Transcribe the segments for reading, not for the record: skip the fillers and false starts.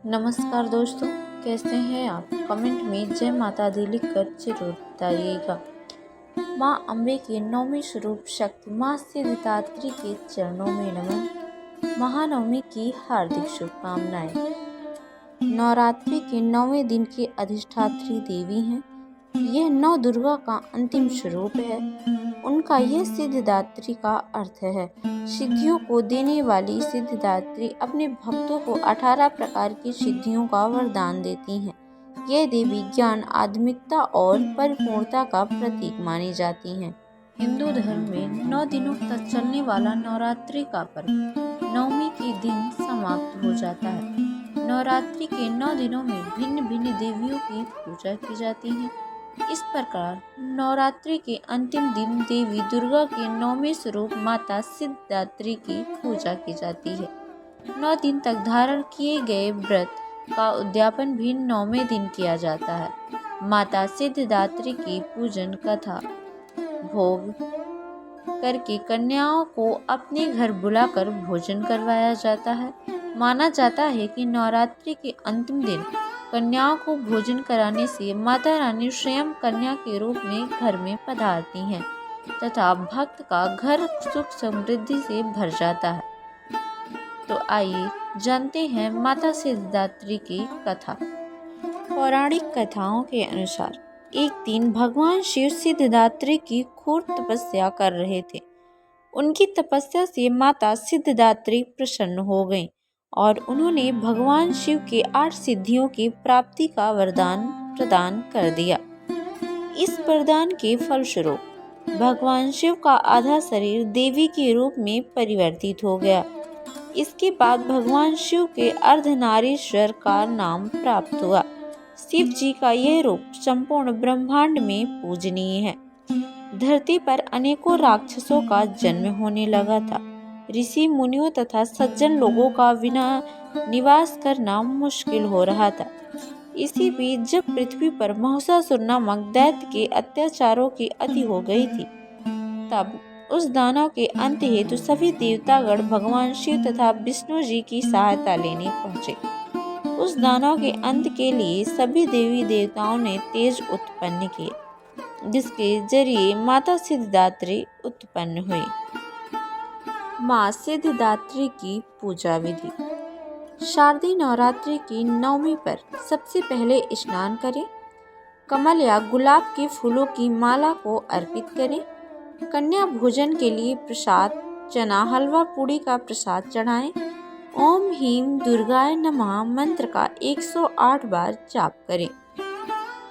नमस्कार दोस्तों, कैसे हैं आप? कमेंट में जय माता दी लिखकर जरूर बताइएगा। माँ अम्बे के नौवें स्वरूप शक्ति माँ सिद्धिदात्री के चरणों में नमन। महानवमी की हार्दिक शुभकामनाएं। नवरात्रि के 9वें दिन की अधिष्ठात्री देवी हैं। यह नौ दुर्गा का अंतिम स्वरूप है। उनका यह सिद्धिदात्री का अर्थ है सिद्धियों को देने वाली। सिद्धिदात्री अपने भक्तों को 18 प्रकार की सिद्धियों का वरदान देती हैं। ये देवी ज्ञान, आध्यात्मिकता और परिपूर्णता का प्रतीक मानी जाती हैं। हिंदू धर्म में 9 दिनों तक चलने वाला नवरात्रि का पर्व नवमी के दिन समाप्त हो जाता है। नवरात्रि के 9 दिनों में भिन्न भिन्न देवियों की पूजा की जाती है। इस प्रकार नवरात्रि के अंतिम दिन देवी दुर्गा के 9वें स्वरूप माता सिद्धिदात्री की पूजा की जाती है। 9 दिन तक धारण किए गए व्रत का उद्यापन भी 9वें दिन किया जाता है। माता सिद्धिदात्री की पूजन कथा भोग करके कन्याओं को अपने घर बुलाकर भोजन करवाया जाता है। माना जाता है कि नवरात्रि के अंतिम दिन कन्याओं को भोजन कराने से माता रानी स्वयं कन्या के रूप में घर में पधारती हैं तथा भक्त का घर सुख समृद्धि से भर जाता है। तो आइए जानते हैं माता सिद्धिदात्री की कथा। पौराणिक कथाओं के अनुसार एक दिन भगवान शिव सिद्धिदात्री की घोर तपस्या कर रहे थे। उनकी तपस्या से माता सिद्धिदात्री प्रसन्न हो गईं और उन्होंने भगवान शिव के 8 सिद्धियों की प्राप्ति का वरदान प्रदान कर दिया। इस वरदान के फलस्वरूप भगवान शिव का आधा शरीर देवी के रूप में परिवर्तित हो गया। इसके बाद भगवान शिव के अर्धनारीश्वर का नाम प्राप्त हुआ। शिव जी का यह रूप संपूर्ण ब्रह्मांड में पूजनीय है। धरती पर अनेकों राक्षसों का जन्म होने लगा था। ऋषि मुनियों तथा सज्जन लोगों का बिना निवास करना मुश्किल हो रहा था। इसी बीच जब पृथ्वी पर महिषासुर नामक दैत्य के अत्याचारों की अति हो गई थी, तब उस दानव के अंत हेतु सभी देवतागण भगवान शिव तथा विष्णु जी की सहायता लेने पहुंचे। उस दानव के अंत के लिए सभी देवी देवताओं ने तेज उत्पन्न किए, जिसके जरिए माता सिद्धिदात्री उत्पन्न हुई। माँ सिद्धिदात्री की पूजा विधि। शारदीय नवरात्रि की नवमी पर सबसे पहले स्नान करें। कमल या गुलाब के फूलों की माला को अर्पित करें। कन्या भोजन के लिए प्रसाद चना, हलवा, पूड़ी का प्रसाद चढ़ाएं। ओम ह्रीं दुर्गाय नमः मंत्र का 108 बार जाप करें।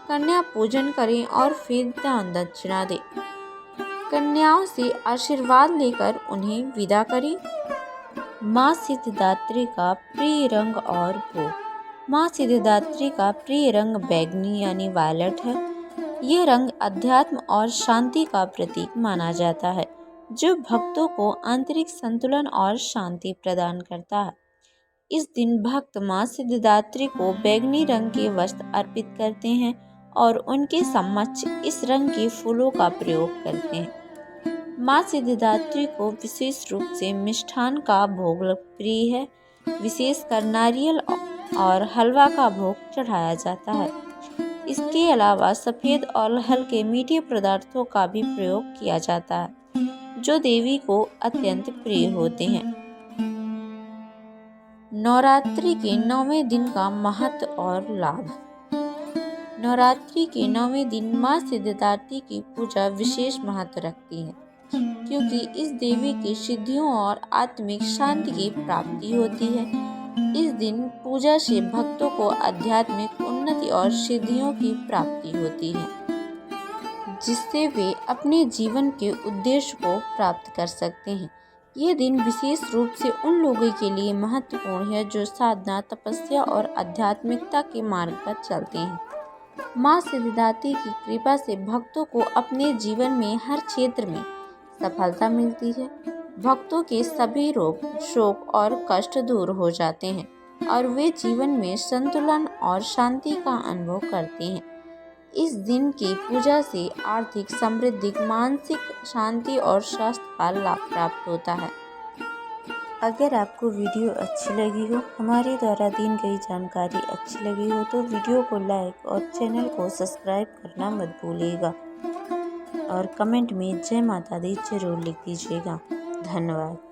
कन्या पूजन करें और फिर दान दक्षिणा दें। कन्याओं से आशीर्वाद लेकर उन्हें विदा करें। माँ सिद्धिदात्री का प्रिय रंग और भोग। माँ सिद्धिदात्री का प्रिय रंग बैगनी यानी वायलेट है। यह रंग अध्यात्म और शांति का प्रतीक माना जाता है, जो भक्तों को आंतरिक संतुलन और शांति प्रदान करता है। इस दिन भक्त माँ सिद्धिदात्री को बैगनी रंग के वस्त्र अर्पित करते हैं और उनके समक्ष इस रंग के फूलों का प्रयोग करते हैं। माँ सिद्धिदात्री को विशेष रूप से मिष्ठान का भोग प्रिय है। विशेषकर नारियल और हलवा का भोग चढ़ाया जाता है। इसके अलावा सफ़ेद और हल्के मीठे पदार्थों का भी प्रयोग किया जाता है, जो देवी को अत्यंत प्रिय होते हैं। नवरात्रि के 9वें दिन का महत्व और लाभ। नवरात्रि के 9वें दिन माँ सिद्धिदात्री की पूजा विशेष महत्व रखती है, क्योंकि इस देवी की सिद्धियों और आत्मिक शांति की प्राप्ति होती है। इस दिन पूजा से भक्तों को आध्यात्मिक उन्नति और सिद्धियों की प्राप्ति होती है, जिससे वे अपने जीवन के उद्देश्य को प्राप्त कर सकते हैं। यह दिन विशेष रूप से उन लोगों के लिए महत्वपूर्ण है जो साधना, तपस्या और आध्यात्मिकता के मार्ग पर चलते हैं। माँ सिद्धिदात्री की कृपा से भक्तों को अपने जीवन में हर क्षेत्र में सफलता मिलती है। भक्तों के सभी रोग, शोक और कष्ट दूर हो जाते हैं और वे जीवन में संतुलन और शांति का अनुभव करते हैं। इस दिन की पूजा से आर्थिक समृद्धि, मानसिक शांति और स्वास्थ्य का लाभ प्राप्त होता है। अगर आपको वीडियो अच्छी लगी हो, हमारे द्वारा दी गई जानकारी अच्छी लगी हो तो वीडियो को लाइक और चैनल को सब्सक्राइब करना मत भूलिएगा और कमेंट में जय माता दी जरूर लिख दीजिएगा। धन्यवाद।